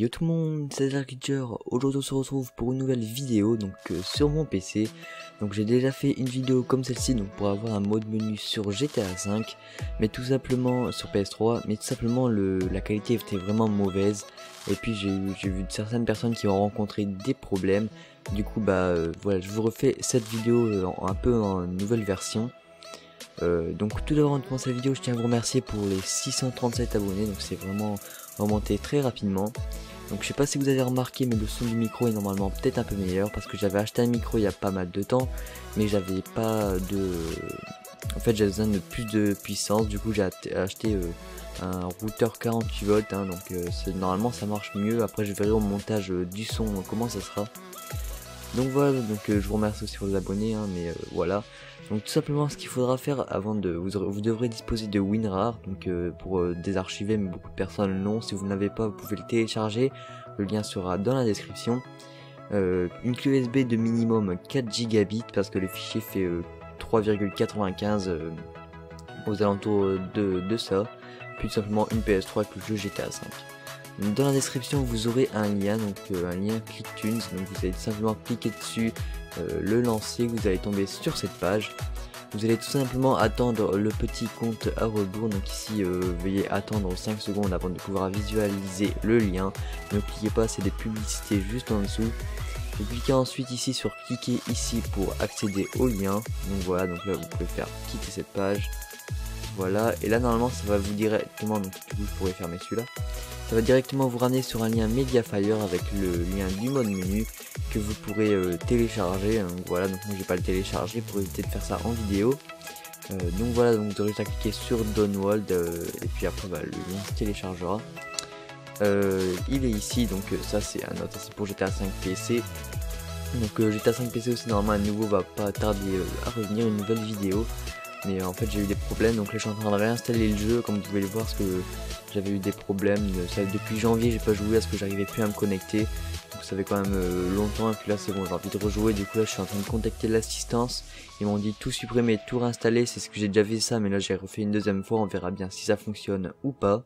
Yo tout le monde, c'est Darkitcher. Aujourd'hui on se retrouve pour une nouvelle vidéo sur mon PC. Donc j'ai déjà fait une vidéo comme celle-ci donc pour avoir un mode menu sur GTA 5, mais tout simplement sur PS3, mais tout simplement la qualité était vraiment mauvaise. Et puis j'ai vu certaines personnes qui ont rencontré des problèmes. Du coup voilà, je vous refais cette vidéo un peu en nouvelle version. Donc tout d'abord, avant de commencer la vidéo, je tiens à vous remercier pour les 637 abonnés, donc c'est vraiment remonté très rapidement. Donc je sais pas si vous avez remarqué, mais le son du micro est normalement peut-être un peu meilleur parce que j'avais acheté un micro il y a pas mal de temps, mais j'avais pas de... En fait j'avais besoin de plus de puissance, du coup j'ai acheté un routeur 48 volts, hein, donc normalement ça marche mieux. Après je verrai au montage du son comment ça sera. Donc voilà, je vous remercie aussi pour les abonnés, hein, mais voilà. Donc tout simplement ce qu'il faudra faire avant de... Vous devrez disposer de WinRAR, donc pour désarchiver, mais beaucoup de personnes l'ont. Si vous ne l'avez pas, vous pouvez le télécharger, le lien sera dans la description. Une clé USB de minimum 4 Gb, parce que le fichier fait 3,95 aux alentours de ça. Puis tout simplement une PS3 avec le jeu GTA 5. Dans la description vous aurez un lien, un lien ClickTunes, donc vous allez simplement cliquer dessus, le lancer, vous allez tomber sur cette page. Vous allez tout simplement attendre le petit compte à rebours, donc ici veuillez attendre 5 secondes avant de pouvoir visualiser le lien. Ne cliquez pas, c'est des publicités juste en dessous. Vous cliquez ensuite ici sur cliquer ici pour accéder au lien. Donc voilà, donc là vous pouvez faire quitter cette page. Voilà, et là normalement ça va vous directement, donc du coup je pourrais fermer celui-là. Ça va directement vous ramener sur un lien Mediafire avec le lien du mode menu que vous pourrez télécharger. Donc voilà, donc moi je vais pas le télécharger pour éviter de faire ça en vidéo. Donc voilà, donc vous aurez juste à cliquer sur Download et puis après le lien se téléchargera. Il est ici, donc ça c'est un autre, c'est pour GTA 5 PC. Donc GTA 5 PC aussi normalement à nouveau va pas tarder à revenir, une nouvelle vidéo. Mais en fait j'ai eu des problèmes, donc là je suis en train de réinstaller le jeu comme vous pouvez le voir, parce que j'avais eu des problèmes, depuis janvier j'ai pas joué parce que j'arrivais plus à me connecter, donc ça fait quand même longtemps, et puis là c'est bon, j'ai envie de rejouer. Du coup là je suis en train de contacter l'assistance, ils m'ont dit tout supprimer, tout réinstaller. C'est ce que j'ai déjà fait ça, mais là j'ai refait une deuxième fois, on verra bien si ça fonctionne ou pas.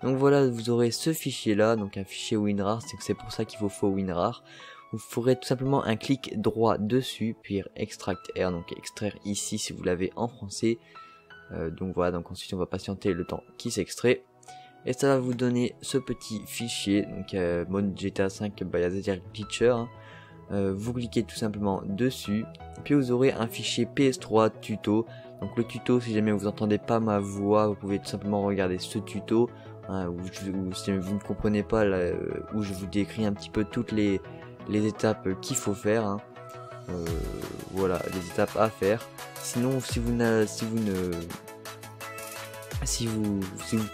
Donc voilà, vous aurez ce fichier là, donc un fichier WinRAR, c'est pour ça qu'il vous faut WinRAR. Vous ferez tout simplement un clic droit dessus, puis extract R, donc extraire ici si vous l'avez en français. Donc voilà, donc ensuite on va patienter le temps qui s'extrait. Et ça va vous donner ce petit fichier, donc mode GTA 5 by Darkitcher. Vous cliquez tout simplement dessus, puis vous aurez un fichier PS3 tuto. Donc le tuto, si jamais vous entendez pas ma voix, vous pouvez tout simplement regarder ce tuto. Ou si vous ne comprenez pas, où je vous décris un petit peu toutes les étapes qu'il faut faire, voilà les étapes à faire. Sinon si vous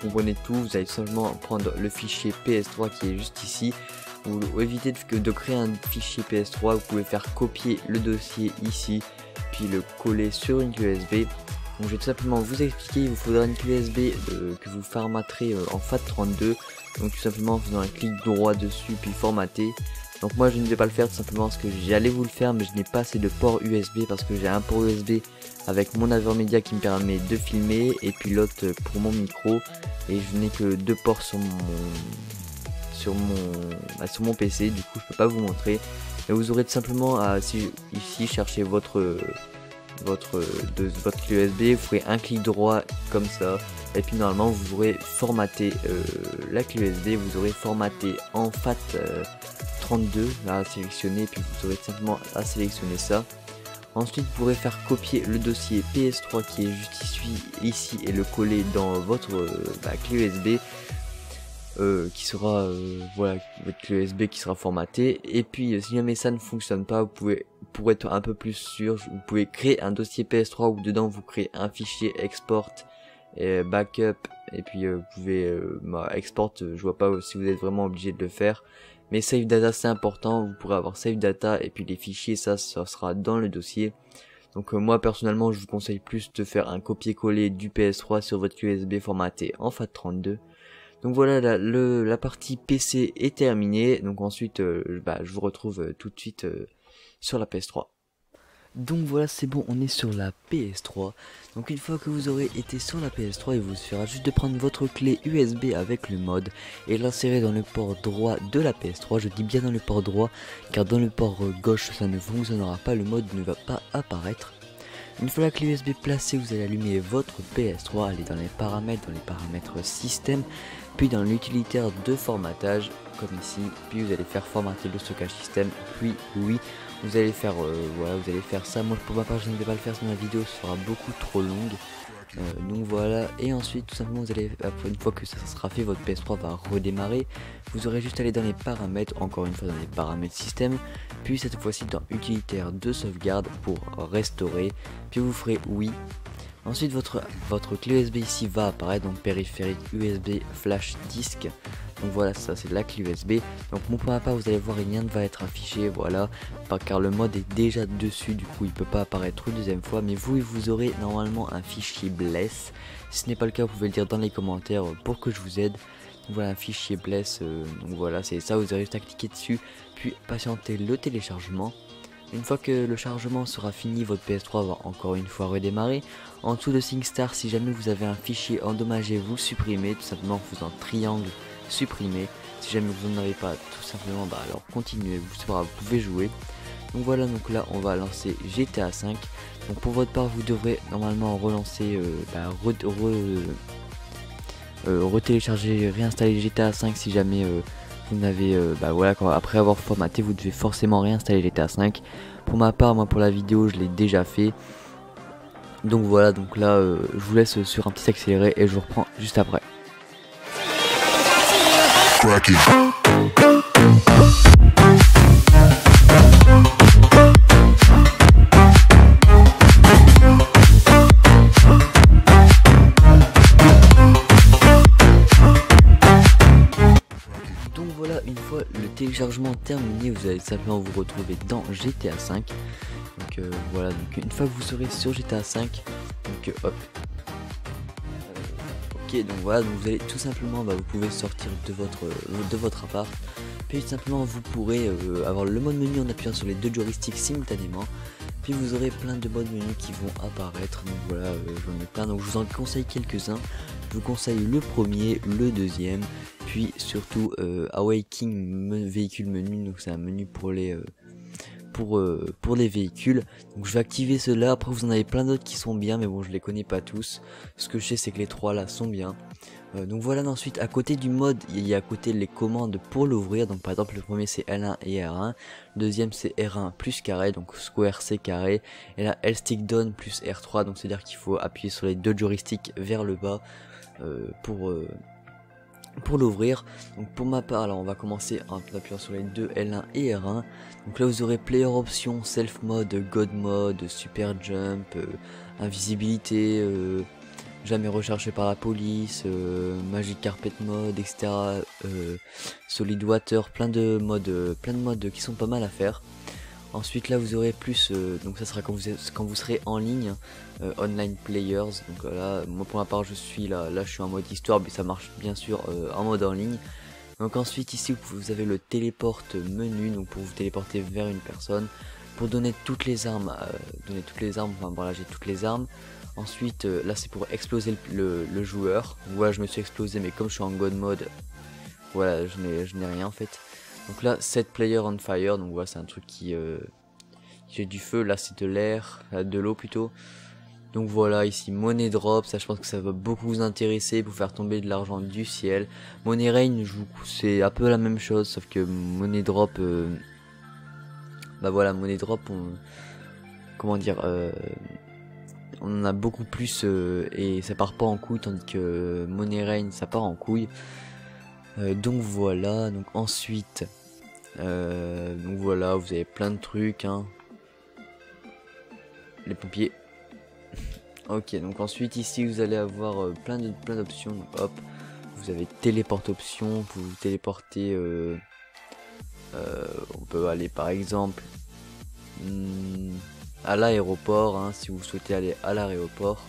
comprenez tout, vous allez tout simplement prendre le fichier PS3 qui est juste ici. Vous évitez de créer un fichier PS3, vous pouvez faire copier le dossier ici puis le coller sur une clé USB. Donc je vais tout simplement vous expliquer. Il vous faudra une clé USB que vous formaterez en FAT32, donc tout simplement en faisant un clic droit dessus puis formater. Donc moi je ne vais pas le faire tout simplement parce que j'allais vous le faire, mais je n'ai pas assez de port USB, parce que j'ai un port USB avec mon AverMedia qui me permet de filmer et puis l'autre pour mon micro, et je n'ai que 2 ports sur mon PC. Du coup je peux pas vous montrer, et vous aurez tout simplement à ici chercher votre clé USB, vous ferez un clic droit comme ça, et puis normalement vous aurez formaté la clé USB, vous aurez formaté en FAT32 là à sélectionner, puis vous aurez simplement à sélectionner ça. Ensuite vous pourrez faire copier le dossier PS3 qui est juste ici et le coller dans votre clé USB. Qui sera voilà, votre clé USB qui sera formatée. Et puis si jamais ça ne fonctionne pas, vous pouvez, pour être un peu plus sûr, vous pouvez créer un dossier PS3 où dedans vous créez un fichier export et backup, et puis vous pouvez export, je vois pas si vous êtes vraiment obligé de le faire, mais save data c'est important. Vous pourrez avoir save data, et puis les fichiers ça sera dans le dossier. Donc moi personnellement je vous conseille plus de faire un copier-coller du PS3 sur votre clé USB formaté en FAT32. Donc voilà, la partie PC est terminée. Donc ensuite je vous retrouve tout de suite sur la PS3. Donc voilà, c'est bon, on est sur la PS3. Donc une fois que vous aurez été sur la PS3, il vous suffira juste de prendre votre clé USB avec le mod et l'insérer dans le port droit de la PS3. Je dis bien dans le port droit, car dans le port gauche ça ne fonctionnera pas, le mod ne va pas apparaître. Une fois la clé USB placée, vous allez allumer votre PS3, aller dans les paramètres système, puis dans l'utilitaire de formatage, comme ici, puis vous allez faire formater le stockage système, puis oui, vous allez faire voilà, vous allez faire ça. Moi pour ma part je ne vais pas le faire, sinon la vidéo sera beaucoup trop longue. Donc voilà, et ensuite tout simplement vous allez, une fois que ça sera fait, votre PS3 va redémarrer. Vous aurez juste à aller dans les paramètres, encore une fois dans les paramètres système, puis cette fois-ci dans utilitaire de sauvegarde pour restaurer, puis vous ferez oui. Ensuite votre clé USB ici va apparaître, donc périphérique USB flash disk. Donc voilà, ça c'est la clé USB. Donc moi pour ma part vous allez voir, rien ne va être affiché, voilà, car le mode est déjà dessus, du coup il peut pas apparaître une deuxième fois. Mais vous aurez normalement un fichier bless. Si ce n'est pas le cas, vous pouvez le dire dans les commentaires pour que je vous aide. Donc voilà, un fichier bless, donc voilà, c'est ça, vous aurez juste à cliquer dessus, puis patienter le téléchargement. Une fois que le chargement sera fini, votre PS3 va encore une fois redémarrer. En dessous de SingStar, si jamais vous avez un fichier endommagé, vous le supprimez, tout simplement en faisant triangle supprimer. Si jamais vous n'en avez pas, tout simplement, alors continuez, vous pouvez jouer. Donc voilà, donc là on va lancer GTA 5. Donc pour votre part, vous devrez normalement relancer, retélécharger, réinstaller GTA 5 si jamais vous n'avez, voilà, après avoir formaté, vous devez forcément réinstaller GTA 5. Pour ma part, moi pour la vidéo, je l'ai déjà fait. Donc voilà, donc là je vous laisse sur un petit accéléré et je vous reprends juste après. Donc voilà, une fois le téléchargement terminé, vous allez simplement vous retrouver dans GTA 5. Donc voilà, donc une fois que vous serez sur GTA 5, donc hop. Ok, donc voilà, donc vous allez tout simplement, vous pouvez sortir de votre appart. Puis tout simplement vous pourrez avoir le mode menu en appuyant sur les deux joysticks simultanément. Puis vous aurez plein de modes menus qui vont apparaître. Donc voilà, j'en ai plein, donc je vous en conseille quelques-uns. Je vous conseille le premier, le deuxième, puis surtout Awakening véhicule menu. Donc c'est un menu pour les véhicules. Donc je vais activer cela. Après vous en avez plein d'autres qui sont bien, mais bon je les connais pas tous. Ce que je sais c'est que les trois là sont bien. Donc voilà, ensuite à côté du mode il y a à côté les commandes pour l'ouvrir. Donc par exemple le premier c'est L1 et R1, le deuxième c'est R1 plus carré, donc square c'est carré, et là L stick down plus R3, donc c'est à dire qu'il faut appuyer sur les deux joysticks vers le bas pour l'ouvrir. Donc pour ma part, alors on va commencer en appuyant sur les deux L1 et R1. Donc là vous aurez player option, self mode, god mode, super jump, invisibilité, jamais recherché par la police, magic carpet mode, etc. Solid water, plein de modes qui sont pas mal à faire. Ensuite là vous aurez plus, donc ça sera quand vous serez en ligne, online players. Donc là moi pour ma part je suis là je suis en mode histoire, mais ça marche bien sûr en mode en ligne. Donc ensuite ici vous avez le téléporte menu, donc pour vous téléporter vers une personne, pour donner toutes les armes, enfin voilà, j'ai toutes les armes. Ensuite là c'est pour exploser le joueur. Voilà, je me suis explosé, mais comme je suis en god mode, voilà, je n'ai rien en fait. Donc là, set player on fire, donc voilà, c'est un truc qui j'ai du feu. Là c'est de l'air, de l'eau plutôt. Donc voilà, ici money drop, ça je pense que ça va beaucoup vous intéresser pour faire tomber de l'argent du ciel. Money rain, c'est un peu la même chose, sauf que money drop, voilà, money drop, comment dire, on en a beaucoup plus et ça part pas en couille, tandis que money rain ça part en couille. Donc voilà, donc ensuite donc voilà, vous avez plein de trucs, hein. Les pompiers. Ok, donc ensuite ici vous allez avoir plein d'options. Donc hop, vous avez téléporte option pour vous téléporter, on peut aller par exemple à l'aéroport, hein, si vous souhaitez aller à l'aéroport.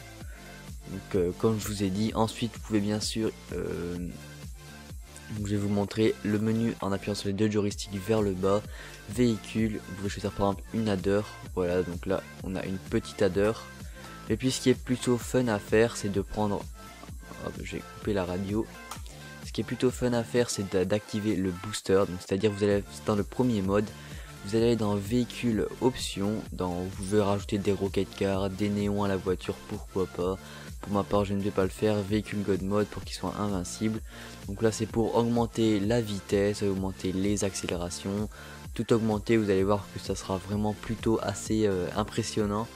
Donc comme je vous ai dit, ensuite vous pouvez bien sûr Donc, je vais vous montrer le menu en appuyant sur les deux joysticks vers le bas. Véhicule, vous pouvez choisir par exemple une adder. Voilà, donc là on a une petite adder. Et puis ce qui est plutôt fun à faire, c'est de prendre... Hop, j'ai coupé la radio. Ce qui est plutôt fun à faire, c'est d'activer le booster. Donc c'est-à-dire vous allez dans le premier mode, vous allez aller dans véhicule options, vous pouvez rajouter des rocket cars, des néons à la voiture, pourquoi pas. Pour ma part je ne vais pas le faire. Véhicule God Mode pour qu'il soit invincible. Donc là c'est pour augmenter la vitesse, augmenter les accélérations, tout augmenter. Vous allez voir que ça sera vraiment plutôt assez impressionnant.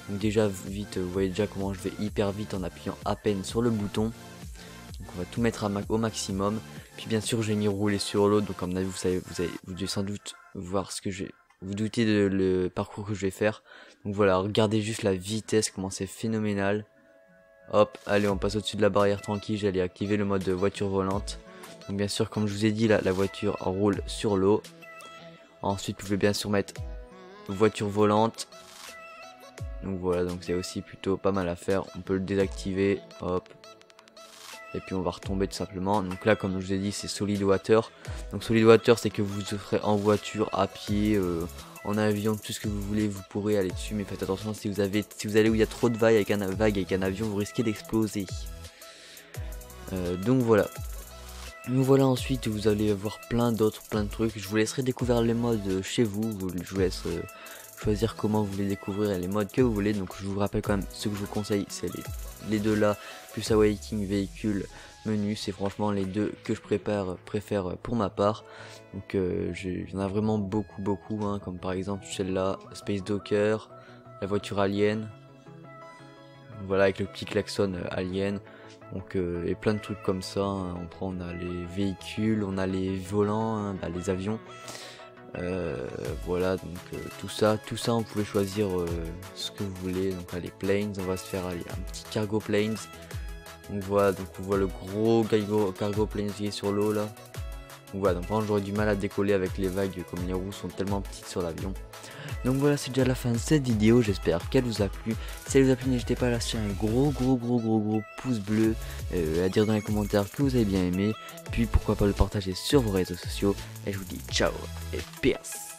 Donc déjà vite, vous voyez déjà comment je vais hyper vite en appuyant à peine sur le bouton. Donc on va tout mettre au maximum. Puis bien sûr j'ai mis rouler sur l'eau, donc comme vous devez sans doute voir vous doutez de le parcours que je vais faire. Donc voilà, regardez juste la vitesse, comment c'est phénoménal. Hop, allez on passe au-dessus de la barrière tranquille, j'allais activer le mode voiture volante. Donc bien sûr comme je vous ai dit, la voiture roule sur l'eau. Ensuite vous pouvez bien sûr mettre voiture volante. Donc voilà, donc c'est aussi plutôt pas mal à faire. On peut le désactiver, hop. Et puis on va retomber tout simplement. Donc là comme je vous ai dit c'est Solid Water. Donc Solid Water c'est que vous serez en voiture, à pied, en avion, tout ce que vous voulez, vous pourrez aller dessus. Mais faites attention, si vous allez où il y a trop de vagues avec un avion, vous risquez d'exploser. Donc voilà. Donc voilà, ensuite vous allez voir plein de trucs. Je vous laisserai découvrir les modes chez vous. Je vous laisse choisir comment vous voulez découvrir les modes que vous voulez. Donc je vous rappelle quand même, ce que je vous conseille c'est les deux là, plus Awakening véhicule menu, c'est franchement les deux que je préfère pour ma part. Donc il y en a vraiment beaucoup hein, comme par exemple celle-là, Space Docker, la voiture alien, voilà avec le petit klaxon alien. Donc et plein de trucs comme ça hein. On a les véhicules, on a les volants, hein, les avions. Voilà, donc tout ça on pouvait choisir ce que vous voulez. Donc les planes, on va se faire un petit cargo planes. Donc voilà, donc on voit le gros cargo planes qui est sur l'eau là. Donc voilà, donc j'aurais du mal à décoller avec les vagues comme les roues sont tellement petites sur l'avion. Donc voilà, c'est déjà la fin de cette vidéo, j'espère qu'elle vous a plu. Si elle vous a plu, n'hésitez pas à lâcher un gros pouce bleu, à dire dans les commentaires que vous avez bien aimé, puis pourquoi pas le partager sur vos réseaux sociaux. Et je vous dis ciao et peace.